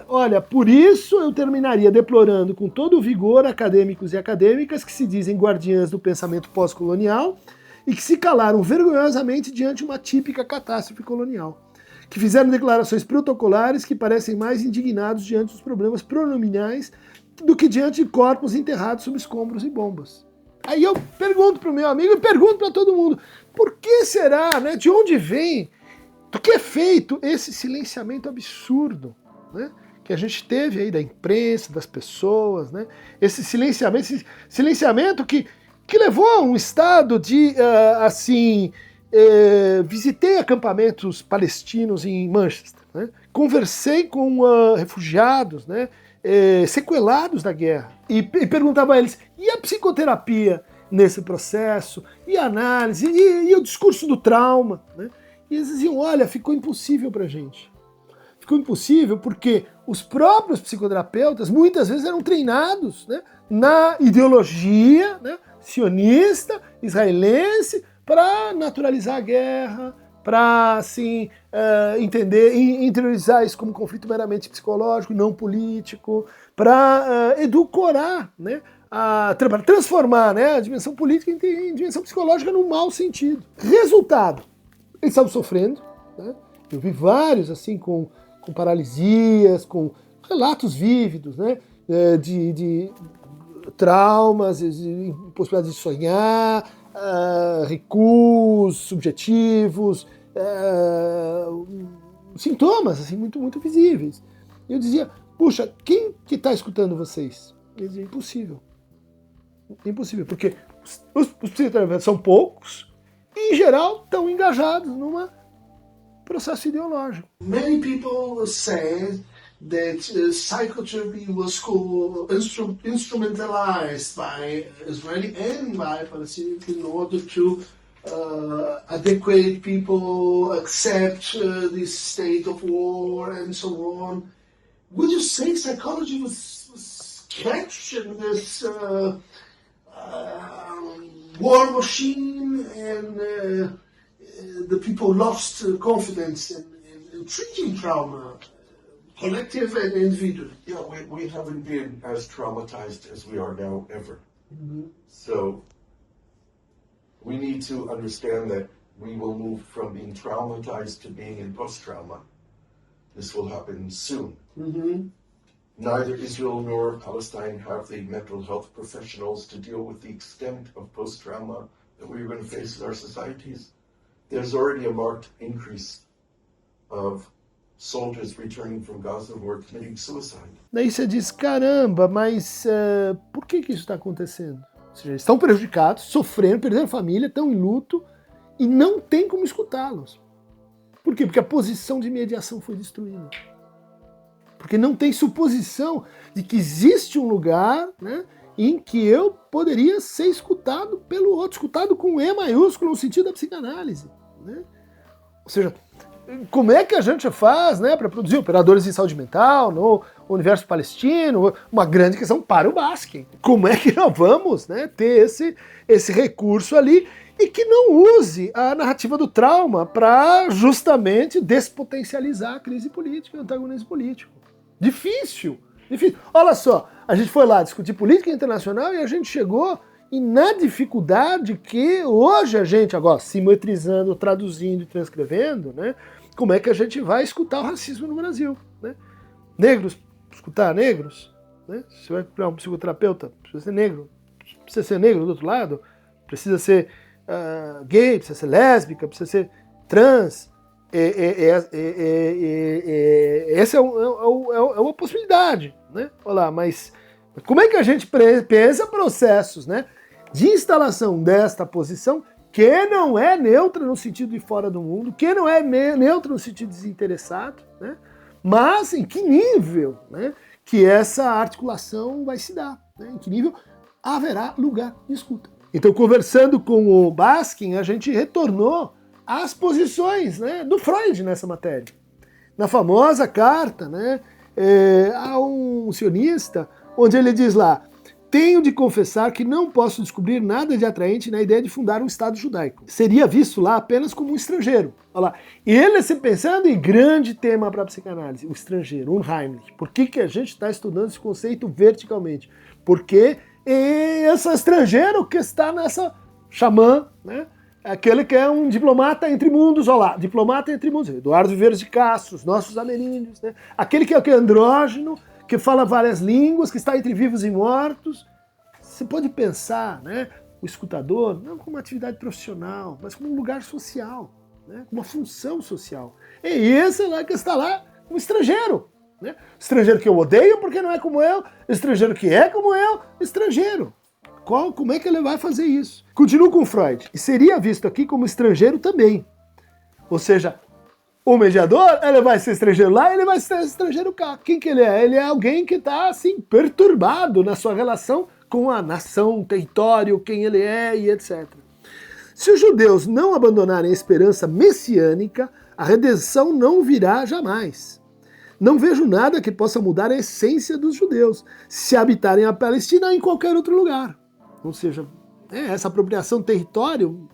olha, por isso eu terminaria deplorando com todo o vigor acadêmicos e acadêmicas que se dizem guardiãs do pensamento pós-colonial e que se calaram vergonhosamente diante de uma típica catástrofe colonial, que fizeram declarações protocolares que parecem mais indignados diante dos problemas pronominais do que diante de corpos enterrados sob escombros e bombas. Aí eu pergunto para o meu amigo e pergunto para todo mundo, por que será, né, de onde vem, do que é feito esse silenciamento absurdo, né, que a gente teve aí da imprensa, das pessoas, né, esse silenciamento que levou a um estado de, visitei acampamentos palestinos em Manchester, né, conversei com refugiados, né, sequelados da guerra. E perguntava a eles, e a psicoterapia nesse processo? E a análise? E o discurso do trauma? Né? E eles diziam, olha, ficou impossível pra gente. Ficou impossível porque os próprios psicoterapeutas muitas vezes eram treinados, né, na ideologia, né, sionista, israelense, para naturalizar a guerra, para assim, entender e interiorizar isso como um conflito meramente psicológico, não político, para edulcorar, né, transformar, né, a dimensão política em dimensão psicológica no mau sentido. Resultado, eles estavam sofrendo, né? Eu vi vários assim com paralisias, com relatos vívidos, né, de traumas, de impossibilidade de sonhar, recuos subjetivos, sintomas assim, muito, muito visíveis. E eu dizia, puxa, quem que está escutando vocês? Ele dizia, impossível. Impossível, porque os psicoterapeutas são poucos e, em geral, estão engajados num processo ideológico. Many people say that psychotherapy was instrumentalized by Israeli and by Palestinians in order to adequate people, accept this state of war and so on. Would you say psychology was catching this war machine and the people lost confidence in treating trauma, collective and individual? Yeah, we haven't been as traumatized as we are now ever. Mm-hmm. So we need to understand that we will move from being traumatized to being in post-trauma. This will happen soon. Mm-hmm. Neither Israel nor Palestine have the mental health professionals to deal with the extent of post-trauma that we're going to face in our societies. There's already a marked increase of soldiers returning from Gaza who are committing suicide. Daí você diz, caramba, mas por que isso está acontecendo? Ou seja, eles estão prejudicados, sofrendo, perdendo família, estão em luto e não tem como escutá-los. Por quê? Porque a posição de mediação foi destruída. Porque não tem suposição de que existe um lugar, né, em que eu poderia ser escutado pelo outro, escutado com E maiúsculo no sentido da psicanálise. Né? Ou seja, como é que a gente faz, né, para produzir operadores em saúde mental no universo palestino, uma grande questão para o Baskin. Como é que nós vamos, né, ter esse recurso ali e que não use a narrativa do trauma para justamente despotencializar a crise política e o antagonismo político. Difícil. Olha só, a gente foi lá discutir política internacional e a gente chegou na dificuldade que hoje a gente, agora, simetrizando, traduzindo e transcrevendo, né, como é que a gente vai escutar o racismo no Brasil. Né? Negros, escutar negros, né? Você vai procurar um psicoterapeuta, precisa ser negro. Precisa ser negro do outro lado, precisa ser gay, precisa ser lésbica, precisa ser trans. Essa é uma possibilidade, né? Olha lá, mas como é que a gente pensa processos, né, de instalação desta posição que não é neutra no sentido de fora do mundo, que não é neutra no sentido desinteressado, né? Mas em que nível, né, que essa articulação vai se dar, né? Em que nível haverá lugar de escuta. Então, conversando com o Baskin, a gente retornou às posições, né, do Freud nessa matéria. Na famosa carta, né, a um sionista, onde ele diz lá, tenho de confessar que não posso descobrir nada de atraente na ideia de fundar um Estado judaico. Seria visto lá apenas como um estrangeiro. Olha lá. Ele se pensando em grande tema para a psicanálise, o estrangeiro, Unheimlich. Por que a gente está estudando esse conceito verticalmente? Porque esse estrangeiro que está nessa xamã, né? Aquele que é um diplomata entre mundos, olha lá, diplomata entre mundos, Eduardo Viveiros de Castro, os nossos ameríndios, né? Aquele que é o que é andrógeno, que fala várias línguas, que está entre vivos e mortos. Você pode pensar, né, o escutador não como uma atividade profissional, mas como um lugar social, né, uma função social. E esse lá que está lá, um estrangeiro. Né? Estrangeiro que eu odeio porque não é como eu, estrangeiro que é como eu, estrangeiro. Como é que ele vai fazer isso? Continuo com Freud. E seria visto aqui como estrangeiro também. Ou seja, o mediador, ele vai ser estrangeiro lá, ele vai ser estrangeiro cá. Quem que ele é? Ele é alguém que está, assim, perturbado na sua relação com a nação, o território, quem ele é e etc. Se os judeus não abandonarem a esperança messiânica, a redenção não virá jamais. Não vejo nada que possa mudar a essência dos judeus, se habitarem a Palestina ou em qualquer outro lugar. Ou seja, essa apropriação do território,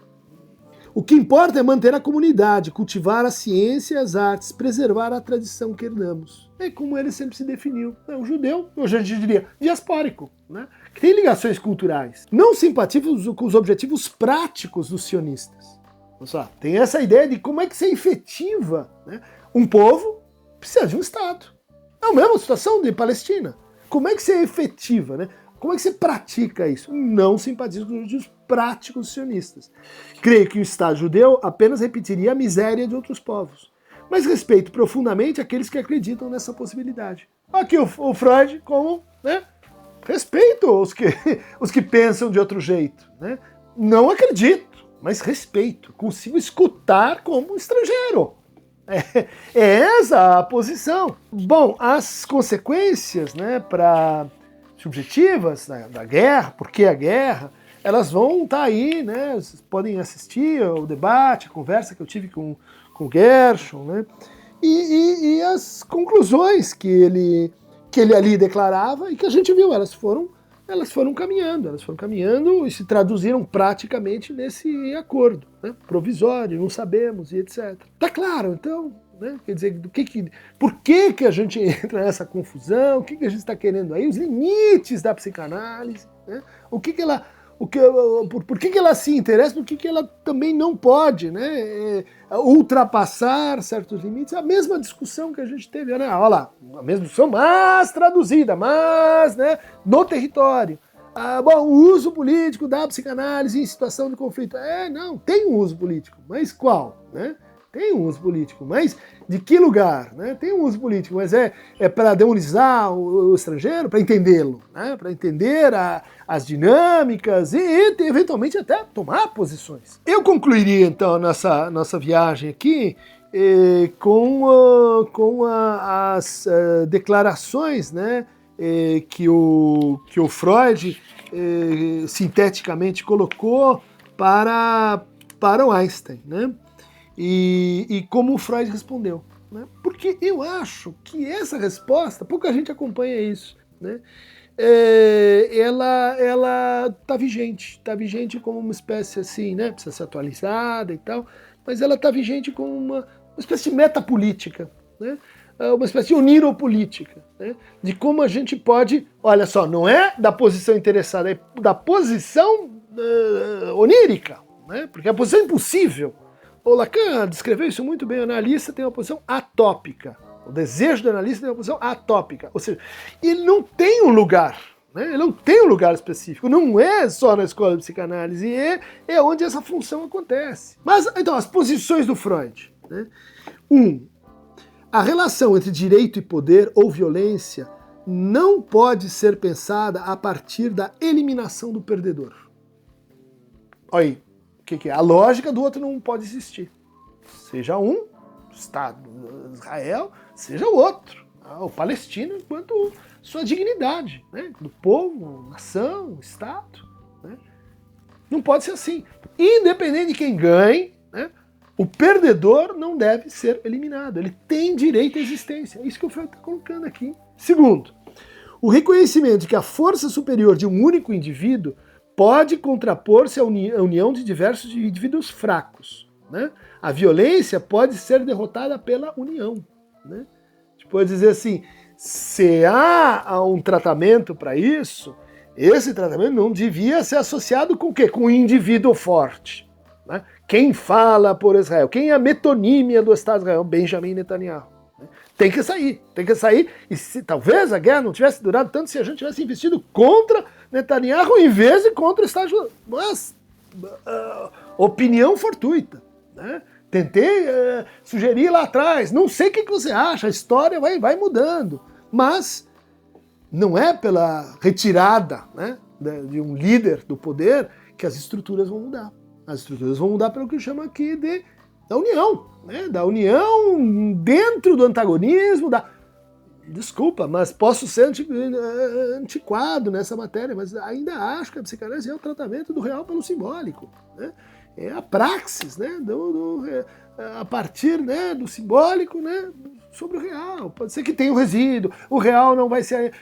o que importa é manter a comunidade, cultivar a ciência e as artes, preservar a tradição que herdamos. É como ele sempre se definiu. É um judeu, hoje a gente diria, diaspórico, né? Que tem ligações culturais. Não simpatiza com os objetivos práticos dos sionistas. Só, tem essa ideia de como é que se efetiva, né? Um povo precisa de um Estado. É a mesma situação de Palestina. Como é que se efetiva, né? Como é que você pratica isso? Não simpatizo com os práticos sionistas. Creio que o Estado judeu apenas repetiria a miséria de outros povos. Mas respeito profundamente aqueles que acreditam nessa possibilidade. Aqui o Freud como, né? Respeito os que pensam de outro jeito, né? Não acredito, mas respeito. Consigo escutar como estrangeiro. É essa a posição. Bom, as consequências, né, subjetivas da guerra, por que a guerra, elas vão estar aí, né? Vocês podem assistir ao debate, a conversa que eu tive com o Gershon, né? E as conclusões que ele ali declarava e que a gente viu, elas foram caminhando e se traduziram praticamente nesse acordo, né? Provisório, não sabemos e etc. Tá claro, então, né? Quer dizer, por que a gente entra nessa confusão? O que a gente está querendo aí? Os limites da psicanálise, né? Por que ela se interessa? Por que ela também não pode, né, ultrapassar certos limites? A mesma discussão que a gente teve, né? Olha lá, a mesma discussão, mas traduzida, mas, né, no território. Bom, o uso político da psicanálise em situação de conflito. Não, tem um uso político, mas qual, né? Tem um uso político, mas de que lugar? Né? Tem um uso político, mas é para demonizar o estrangeiro, para entendê-lo, né? Para entender as dinâmicas e eventualmente até tomar posições. Eu concluiria então nossa viagem aqui com as declarações, né, que o Freud sinteticamente colocou para o Einstein, né? E como o Freud respondeu, né? Porque eu acho que essa resposta, pouca gente acompanha isso, né? Ela tá vigente como uma espécie assim, né? Precisa ser atualizada e tal, mas ela tá vigente como uma espécie de metapolítica, né? Uma espécie de oniropolítica, né? De como a gente pode, olha só, não é da posição interessada, é da posição onírica, né? Porque é a posição impossível. O Lacan descreveu isso muito bem. O analista tem uma posição atópica. O desejo do analista tem uma posição atópica. Ou seja, ele não tem um lugar, né? Ele não tem um lugar específico. Não é só na escola de psicanálise. É onde essa função acontece. Mas, então, as posições do Freud, né? A relação entre direito e poder ou violência não pode ser pensada a partir da eliminação do perdedor. Olha aí. O que é? A lógica do outro não pode existir. Seja um, Estado de Israel, seja o outro, o palestino enquanto sua dignidade, né? Do povo, nação, Estado. Né? Não pode ser assim. Independente de quem ganhe, né? O perdedor não deve ser eliminado. Ele tem direito à existência. É isso que o Freud está colocando aqui. Segundo, o reconhecimento de que a força superior de um único indivíduo pode contrapor-se à união de diversos indivíduos fracos. Né? A violência pode ser derrotada pela união. Né? A gente pode dizer assim, se há um tratamento para isso, esse tratamento não devia ser associado com o quê? Com o indivíduo forte. Né? Quem fala por Israel? Quem é a metonímia do Estado de Israel? Benjamin Netanyahu. Tem que sair. E talvez a guerra não tivesse durado tanto se a gente tivesse investido contra Netanyahu em vez de contra o Estado judeu. Mas, opinião fortuita. Né? Tentei sugerir lá atrás. Não sei o que você acha, a história vai mudando. Mas não é pela retirada, né, de um líder do poder que as estruturas vão mudar. As estruturas vão mudar pelo que eu chamo aqui de da união, né? Da união dentro do antagonismo, Desculpa, mas posso ser antiquado nessa matéria, mas ainda acho que a psicanálise é o tratamento do real pelo simbólico, né? É a praxis, né? A partir, né, do simbólico, né, sobre o real. Pode ser que tenha um resíduo, o real não vai ser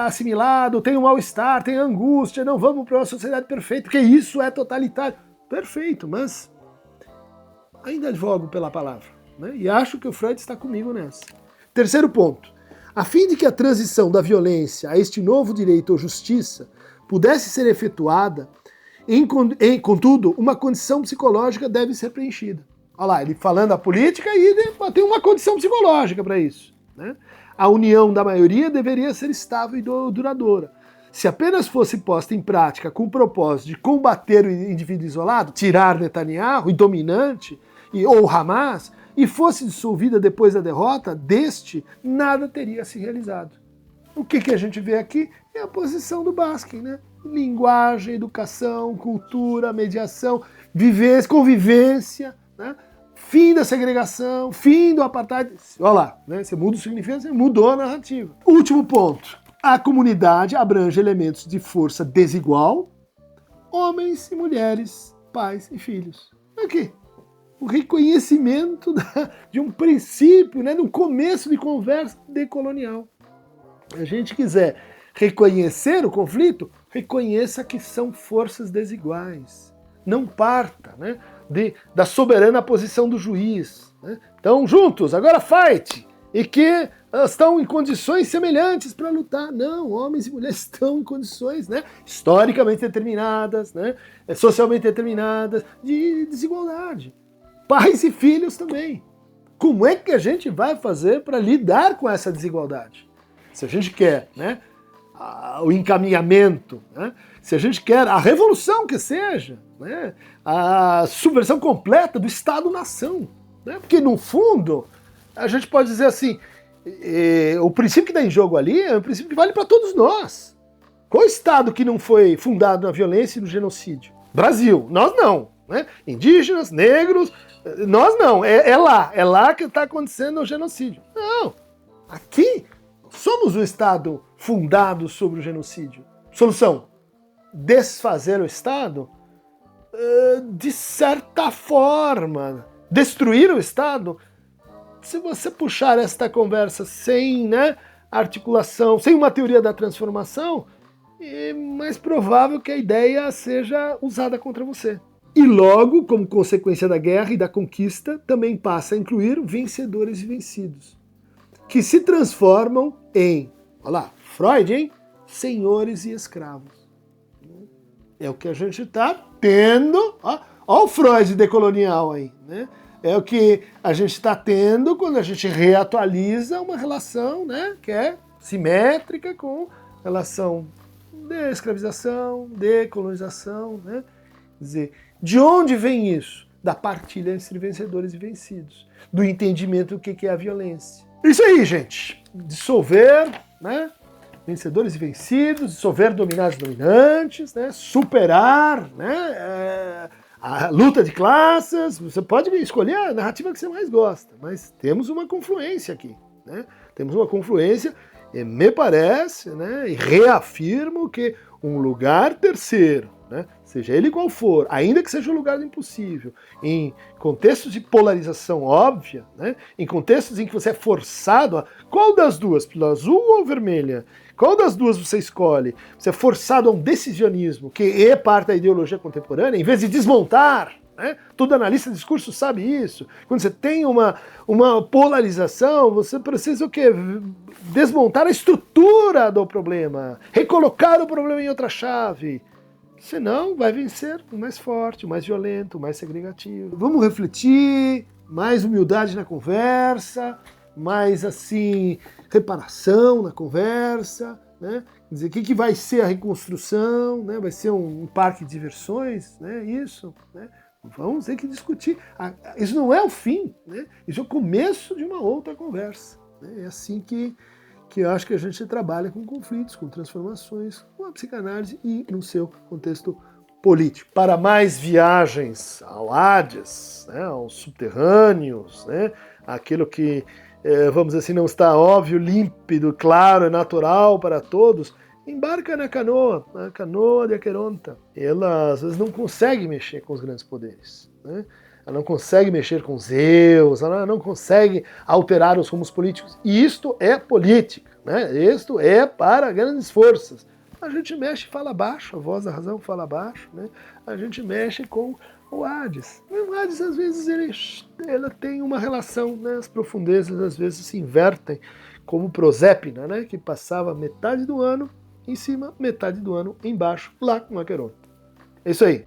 assimilado, tem um mal-estar, tem angústia, não vamos para uma sociedade perfeita, porque isso é totalitário. Perfeito, mas ainda advogo pela palavra, né? E acho que o Freud está comigo nessa. Terceiro ponto. A fim de que a transição da violência a este novo direito ou justiça pudesse ser efetuada, contudo, uma condição psicológica deve ser preenchida. Olha lá, ele falando da política e tem uma condição psicológica para isso, né? A união da maioria deveria ser estável e duradoura. Se apenas fosse posta em prática com o propósito de combater o indivíduo isolado, tirar Netanyahu, o dominante, ou Hamas, e fosse dissolvida depois da derrota deste, nada teria se realizado. O que a gente vê aqui é a posição do Baskin, né? Linguagem, educação, cultura, mediação, convivência, né? Fim da segregação, fim do apartheid. Olha lá, né? Você muda o significado, você mudou a narrativa. Último ponto. A comunidade abrange elementos de força desigual, homens e mulheres, pais e filhos. Aqui. O reconhecimento de um princípio, né, de um começo de conversa decolonial. Se a gente quiser reconhecer o conflito, reconheça que são forças desiguais. Não parta, né, da soberana posição do juiz. Né? Então, juntos, agora fight! E que estão em condições semelhantes para lutar. Não, homens e mulheres estão em condições, né, historicamente determinadas, né, socialmente determinadas, de desigualdade. Pais e filhos também. Como é que a gente vai fazer para lidar com essa desigualdade? Se a gente quer, né, o encaminhamento, né, se a gente quer a revolução que seja, né, a subversão completa do Estado-nação. Né, porque, no fundo, a gente pode dizer assim, o princípio que está em jogo ali é um princípio que vale para todos nós. Qual Estado que não foi fundado na violência e no genocídio? Brasil. Nós não. Né? Indígenas, negros, nós não, é lá que está acontecendo o genocídio. Não, aqui somos o Estado fundado sobre o genocídio. Solução, desfazer o Estado? De certa forma, destruir o Estado? Se você puxar esta conversa sem, né, articulação, sem uma teoria da transformação, é mais provável que a ideia seja usada contra você. E logo, como consequência da guerra e da conquista, também passa a incluir vencedores e vencidos, que se transformam em, olha lá, Freud, hein? Senhores e escravos. É o que a gente está tendo, ó o Freud decolonial aí, né? É o que a gente está tendo quando a gente reatualiza uma relação, né, que é simétrica com relação de escravização, de colonização, né? Quer dizer, de onde vem isso? Da partilha entre vencedores e vencidos, do entendimento do que é a violência. Isso aí, gente. Dissolver, né, vencedores e vencidos, dissolver dominados e dominantes, né, superar, né, a luta de classes. Você pode escolher a narrativa que você mais gosta, mas temos uma confluência aqui. Né? Temos uma confluência, e me parece, né, e reafirmo que um lugar terceiro, né, seja ele qual for, ainda que seja um lugar do impossível, em contextos de polarização óbvia, né, em contextos em que você é forçado a... Qual das duas? Pela azul ou vermelha? Qual das duas você escolhe? Você é forçado a um decisionismo, que é parte da ideologia contemporânea, em vez de desmontar, né? Todo analista de discurso sabe isso. Quando você tem uma polarização, você precisa o quê? Desmontar a estrutura do problema, recolocar o problema em outra chave. Senão vai vencer o mais forte, o mais violento, o mais segregativo. Vamos refletir, mais humildade na conversa, mais assim, reparação na conversa, né? Quer dizer, o que vai ser a reconstrução, né? Vai ser um parque de diversões, né? Isso, né? Vamos ter que discutir. Isso não é o fim, né? Isso é o começo de uma outra conversa. Né? É assim que eu acho que a gente trabalha com conflitos, com transformações, com a psicanálise e no seu contexto político. Para mais viagens ao Hades, né, aos subterrâneos, né, aquilo que, vamos dizer assim, não está óbvio, límpido, claro, natural para todos, embarca na canoa de Aqueronta. Ela às vezes não consegue mexer com os grandes poderes, né? Ela não consegue mexer com Zeus, ela não consegue alterar os rumos políticos. E isto é política, né? Isto é para grandes forças. A gente mexe e fala baixo, a voz da razão fala baixo, né? A gente mexe com o Hades. O Hades, às vezes, ela tem uma relação, né? As profundezas, às vezes, se invertem, como Proserpina, né? Que passava metade do ano em cima, metade do ano embaixo, lá com Aqueronta. É isso aí.